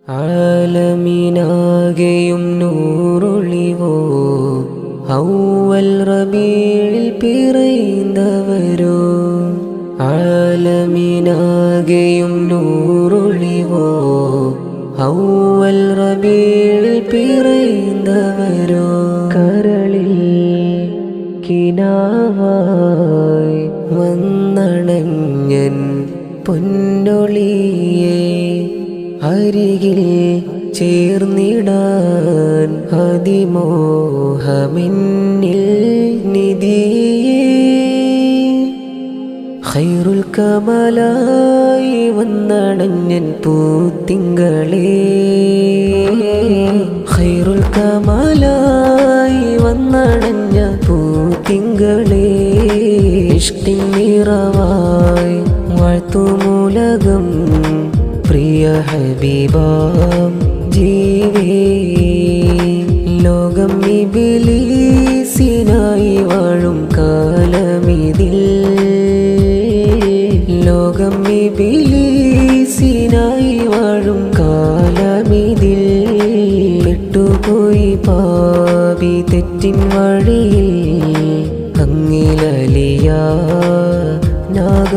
ആലമീനാകെയും നൂറൊളിവോ ഔവൽ റബീഇൽ പിറந்தവരോ. ആലമീനാകെയും നൂറൊളിവോ ഔവൽ റബീഇൽ പിറந்தവരോ. കരളിൽ കിനാവായി വന്നണഞ്ഞൻ പൊന്നൊളിയേ, അരികിൽ ചേർന്നിടാൻ അതിമോഹമെന്നിൽ നിധിയേ. ഖൈറുൽ കമലായി വന്നണഞ്ഞൻ പൂത്തിങ്കളേ, ഖൈറുൽ കമലായി വന്നണഞ്ഞ പൂത്തിങ്കളേ. ഇഷ്കിൻ നിറവായി വാഴ്ത്തുമുലകം പ്രിയ ഹബീബാം ജീവേ. ലോകം ഇബ്ലീസിനായി വാഴും കാലമിതിൽ, ലോകം ഇബ്ലീസിനായി വാഴും കാലമിതിൽ. പെട്ടുപോയി പാപി തെറ്റിൻ വഴിയിൽ അങ്ങിലലിയ നാഗ